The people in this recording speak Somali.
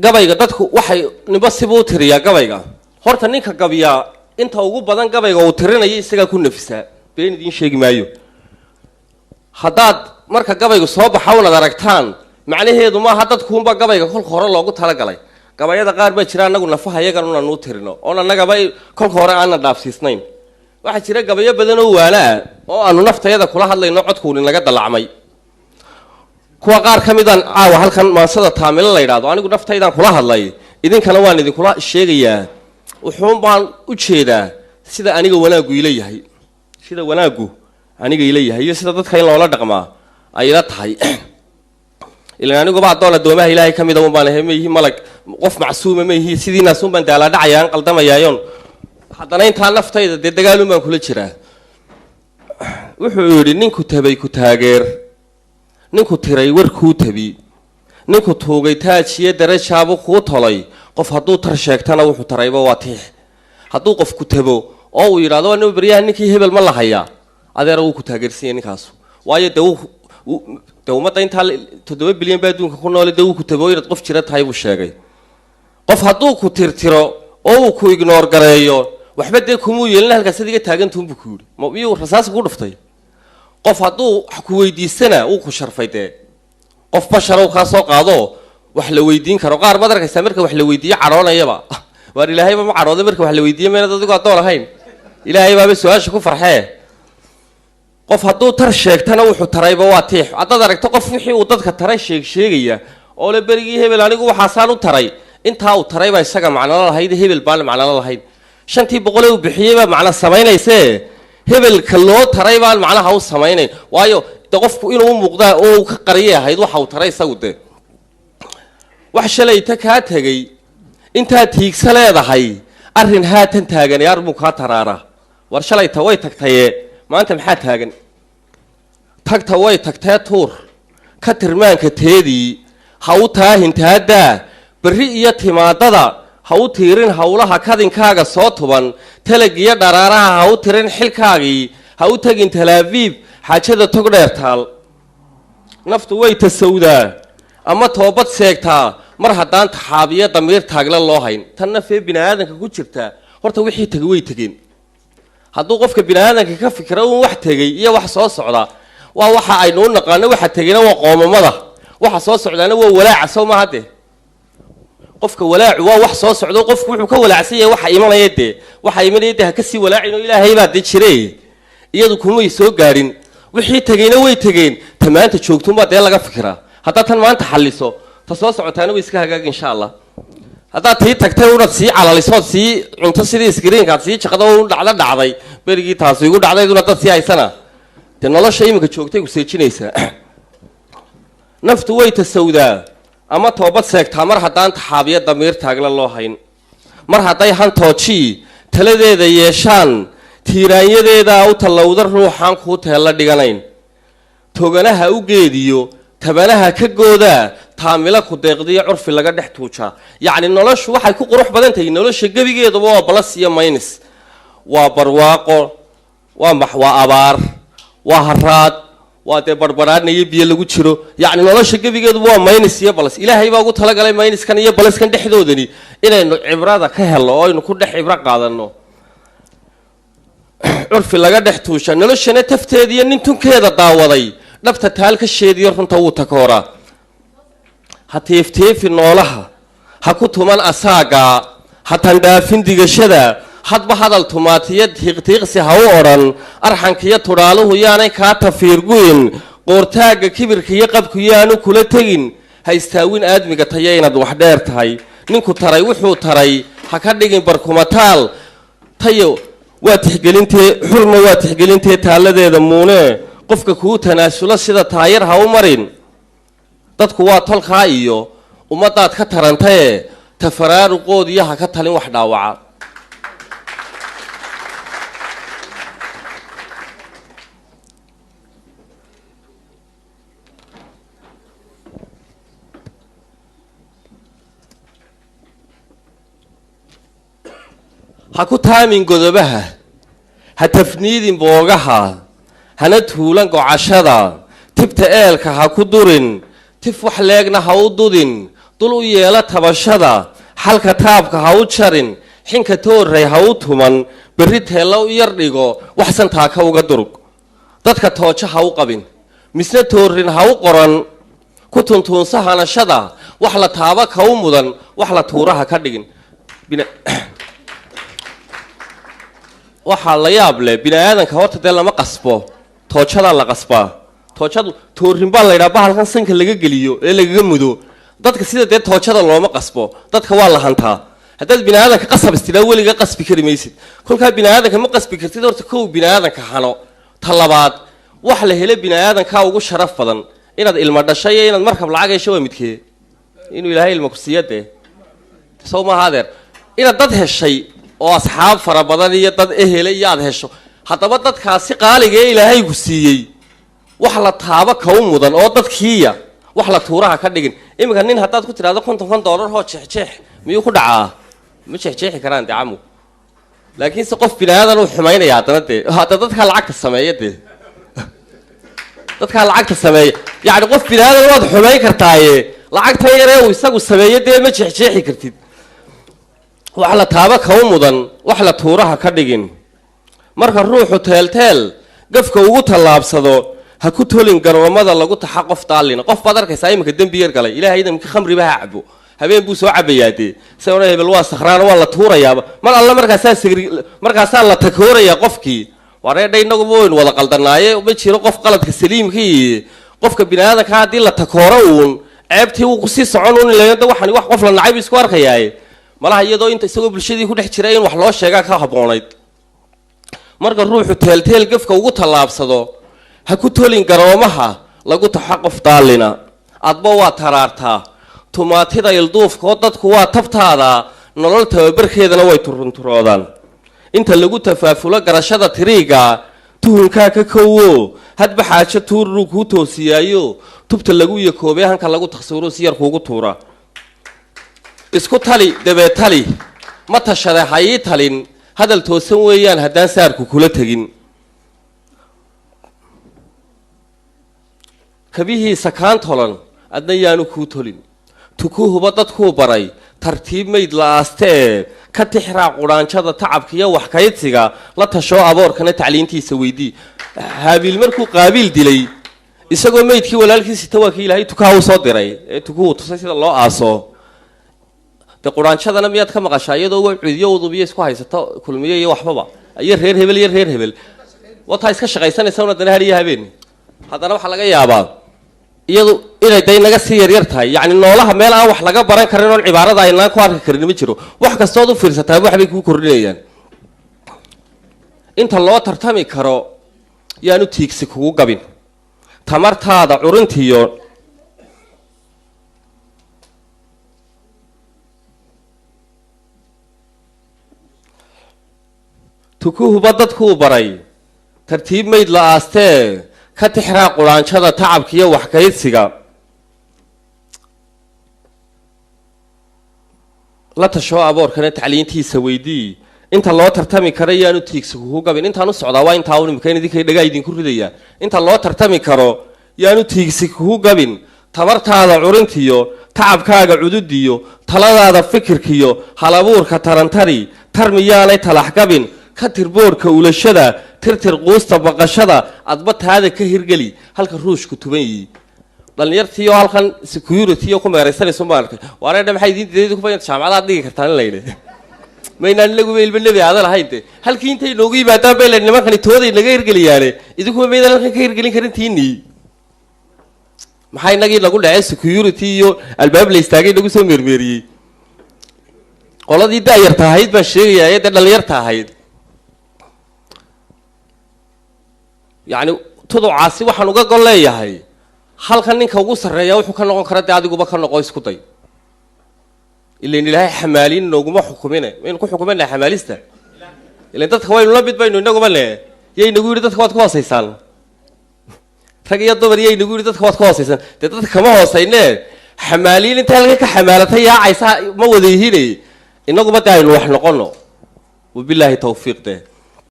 gabayga dadku waxay niba sibuu tiriyaa gabayga horta ninka gabiya inta ugu badan gabayga uu tirinayo isaga ku nafisaa been idin sheegi maayo haddaad marka gabaygu soo baxaa una aragtaan macnaheedu ma aha dadkuunba gabayga kolka hore loogu talagalay gabayada qaar baa jira anagu nafaha iyagan una nuu tirino oo annagaba kolka hore aan dhaafsiisnayn waxa jira gabayo badan oo waana oo aanu naftayada kula hadlayno codkuun naga dalacmay kuwa qaar kamidaan aawa halkan maansada taamilo la yiraahdo anigu naftaydan kula hadlay idinkana waan idin kula sheegayaa wuxuun baan u jeedaa sida aniga wanaagu ila yahay sida wanaagu aniga ila yahay iyo sida dadka in loola dhaqmaa ay ila tahay ilaa anigu baa doona doomaha ilaahay kamid ah baan ahay meeyi malag qof macsuuma meeyi sidiina suun baan daala dhacayaan qaldamayaayon haddana inta naftayda dagaalun baan kula jiraa wuxuu yiri ninku tabay ku taageer ninku tiray warkuu tabi ninku toogay taajiye darajaabo ku tolay qof hadduu tar sheegtana wuxuu tarayba waa tiix hadduu qof ku tabo oo uu yiraahdo waa bariyaha ninkii hebel ma lahayaa adeera uu ku taageersiin ninkaas waayo dawmadda inta 7 bilyan baa adduunka ku nool uu ku tabo inaad qof jira tahay buu sheegay qof hadduu ku tirtiro oo uu ku ignore gareeyo waxba de kumu yeelna halkaas adiga taagantuun buu ku yiri ma uu rasaas ku dhuftay qof hadduu ku weydiisana uu ku sharfayde qof basharo ka soo qaado wax la weydiin karo qaar ma darkaysa marka wax la weydiiyo caroonayaba war ilaahay ma carooday marka wax la weydiiyo meena adigu adoon ahayn ilaahay baa su'aasha ku farxee qof hadduu tar sheegtana wuxuu tarayba waa tiix haddaad aragto qof wixii uu dadka taray sheegaya oo la berigii hebel anigu waxaasaan u taray intaa uu taray baa isaga macno lahayd hebel baan macno lahayd 500 uu bixiyay baa macno sameeynayse hebel ka loo taray baan macnaha uu sameeynay waayo qofku inuu muuqdaa oo ka qariyay ahayd waxa uu taray isagu de wax shalayta ka tagay inta tiigsa leedahay arin haatan taagan yar mu ka taraara war shalayta way tagtay maanta maxaa taagan tagta way tagtay tuur ka tirmaanka teedii ha u taahintaada bari iyo timaadada ha u tiirin hawlaha kadinkaaga soo tuban talagiya dharaaraha ha u tirin xilkaagii ha u tagin talaabiib xaajada tog dheertaal naftu way tasawdaa ama toobad seegtaa mar haddaan taxaabiya damiir taagla loo hayn tan nafee bini'aadanka ku jirta horta wixii tagay way tageen hadduu qofka bini'aadanka ka fikiro uu wax tagay iyo wax soo socda waa waxa aynu naqaano waxa tagayna waa qoomamada waxa soo socdaana waa walaaca soo ma hadde qofka walaacu waa wax soo socdo qofku wuxuu ka walaacsan yahay waxa imanayde ha ka sii walaacino ilaahay baa jiray iyadu kuma soo gaarin wixii tagayna way tageen tamaanta joogtuma de laga fikiraa hadda tan maanta xalliso ta soo socotaana way iska hagaag insha Allah hadda tii tagtay una sii calaliso sii cunto sidii screenka sii jaqado u dhacday berigii taas igu dhacdayduna dad sii haysana de nolosha iminka joogtay ku seejinaysa naftu way tasawdaa ama toobad seegtaa mar haddaan taxaabiya damiir taagla loo hayn mar hadday hantooji taladeeda yeeshaan tiiraanyadeeda u talowda ruuxan ku teela dhiganayn toganaha u geediyo tabanaha ka gooda taamila ku deeqdiyo curfi laga dhex tuuja yaani noloshu waxay ku qurux badan tahay nolosha gabigeedu waa balas iyo minus waa barwaaqo waa abaar waa haraad waa de barbaraadnay biyo lagu jiro yaani nolosha gabigeedu waa minus iyo balas ilaahay baa ugu tala galay minus kan iyo balas kan dhexdoodani inaynu cibrada ka helo oo aynu ku dhex cibra qaadano curfi laga dhex tuusha noloshana tafteediyo nintunkeeda daawaday dhabta taalka sheediyo runta uu takoora ha teefteefi noolaha ha ku tuman asaaga ha tandhaafin digashada hadba hadal tumaatiyad hiqtiiqsi ha u oran arxankiyo tudhaaluhu yaanay kaa tafiirguyn qoortaaga kibirka iyo qabku yaanu kula tegin ha istaawin aadmiga taya inaad wax dheer tahay ninku taray wuxuu taray ha ka dhigin barkumataal tayo waa tixgelintee xurma waa tixgelintee taaladeeda muune qofka kuu tanaasulo sida taayir ha u marin dadku waa tolkaa iyo ummadaad ka tarantay tafaraaruqood iyo ha ka talin wax dhaawaca ha ku taamin godobaha ha tafniidin boogaha hana tuulan gocashada tibta eelka ha ku durin tif wax leegna ha u dudin dul u yeela tabashada xalka taabka ha u jarin xinka toorray ha u tuman berri teella u yar dhigo waxsan taaka uga durug dadka tooja ha u qabin misna toorrin ha u qoran ku tuntuunsa hanashada wax la taaba ka u mudan wax la tuuraha ka dhigin waxaa la yaab leh bini aadanka horta dee lama qasbo toojadaa la qasbaa toojadu toorrin baa la yidhaha bahalkan sanka laga geliyo ee lagaga mudo dadka sida dee toojada looma qasbo dadka waa la hantaa haddaad bini aadanka qasab istidhaa weliga qasbi kari maysid kolkaa bini aadanka ma qasbi kartid horta kow bini aadanka hano ta labaad wax la helo bini aadankaa ugu sharaf badan inaad ilma dhashay iyo inaad markab lacag hesho waa midkee inuu ilaahay ilma ku siiya dee sow maaha adeer inaad dad heshay oo asxaab fara badan iyo dad ehele iyo aad hesho haddaba dadkaasi qaaliga ee ilaahay ku siiyey wax la taaba ka u mudan oo dadkiiya wax la tuuraha ka dhigin iminka nin haddaad ku tidhahdo $50 hoo jeexjeex miyuu ku dhacaa ma jeexjeexi karaan dee camu laakiinse qof bini aadan uu xumaynaya haddana dee hadda dadkaa lacagta sameeya dee dadkaa lacagta sameeya yacni qof bini aadan waad xumayn kartaaye lacagtan yaree uu isagu sameeyo dee ma jeexjeexi kartid wax la taaba ka u mudan wax la tuuraha ka dhigin marka ruuxu teelteel gafka ugu tallaabsado ha ku tolin garoomada lagu taxa qof daalina qof baad arkaysaa iminka dembi yar galay ilaahay idamka khamriba ha cabo habeen buu soo cabayaa dee isagona hebel waa sakhraan waa la tuurayaaba mar alla markaasaa la takoorayaa qofkii wareedha innaguba waynu wada qaldanaaye ma jiro qof qaladka saliimkii qofka bini aadanka haddii la takooro uun ceebtii wuu kusii socon un ilayda waxani wax qof la nacay bu isku arkayaaye malaha iyadoo inta isagoo bulshadii ku dhex jira in wax loo sheegaa ka habboonayd marka ruuxu teelteel gafka ugu tallaabsado ha ku tolin garoomaha lagu taxa qof daalina adba waa taraartaa tumaatida ilduufkaoo dadku waa tabtaada nolol tababarkeedana way turunturoodaan inta lagu tafaafulo garashada tiriiga tuhunkaa ka kowo hadba xaajo tuurru kuu toosiyaayo tubta lagu yakoobay hanka lagu takhsuuro si yar kuugu tuura isku tali dabeetali ma tashade ha ii talin hadal toosan weeyaan haddaan saarku kula tegin kabihiisa kaan tolan adna yaanu kuu tolin tukuuhuba dadkuu baray tartiib mayd la aastee ka tixraa qudhaanjada tacabkiiyo waxkaydsiga la tashoo aboorkana tacliintiisa weydii haabiil markuu qaabiil dilay isagoo maydkii walaalkiisi tawaakii ilaahay tukaha u soo diray ee tukuhu tusay sida loo aaso dee qudhaanjadana miyaad ka maqashaa iyadoo wcudiyo udubiyo isku haysato kulmiyo iyo waxbaba iyo reer hebel wataa iska shaqaysanaysa una dana hariyo habeen haddana waxaa laga yaabaa iyadu inay day naga sii yaryar tahay yacni noolaha meel aan wax laga baran karin oon cibaarada aynaan ku arki karin ma jiro wax kastood u fiirsataaba waxbay kuu kordhinayaan inta loo tartami karo yaanu tiigsi kugu gabin tamartaada curintiyo tukuhuba dadkuu baray tartiib mayd la aastee ka tixraa qudhaanjada tacabkiiyo waxkaydsiga la tashoo aboorkana tacliintiisa weydii inta loo tartami karo yaanu tiigsi kugu gabin intaan u socdaa waa intaa un imika in idinka dhagaa idinku ridayaa inta loo tartami karo yaanu tiigsi kugu gabin tamartaada curintiyo tacabkaaga cududiyo taladaada fikirkiyo halabuurka tarantari tar miyaanay talax gabin ka tirboorka ulashada tirtir quusta baqashada adba taada ka hirgeli halka ruushku tuban yihi dhalinyartiioo halkan security ku meeraysanayso ma arkay wareedha maxay idiin ku bayan jaamacadaad dhigi kartaan in layidhi maynaan inaguba ilba nebi aadan ahayn de halkii intay noogu yimaadaan bay laydhi nimankani tooday naga hirgeliyaane idinkuba maydaan halkan ka hirgelin karin tiinii maxaa inagii nagu dhacay security iyo albaab la istaagay nagu soo meermeeriyey qoladii daayarta ahayd baan sheegayaa dee dhalinyarta ahayd yacni tuducaasi waxaan uga gol leeyahay halkan ninka ugu sarreeya wuxuu ka noqon kara dee adiguba ka noqo isku day ilain ilaahay xamaaliin nooguma xukumine maynu ku xukuminaa xamaalista ilan dadka waynu la mid baynu inaguma le yay nagu yidhi dadka waad ka hoosaysaan rag iyo dumar yay nagu yidhi dadka waad ka hoosaysaan dee dadka kama hoosayne xamaaliin inta halka ka xamaalatay yaacaysa ma wada yihiine inaguba dee aynu wax noqono wabilaahi tawfiiq dee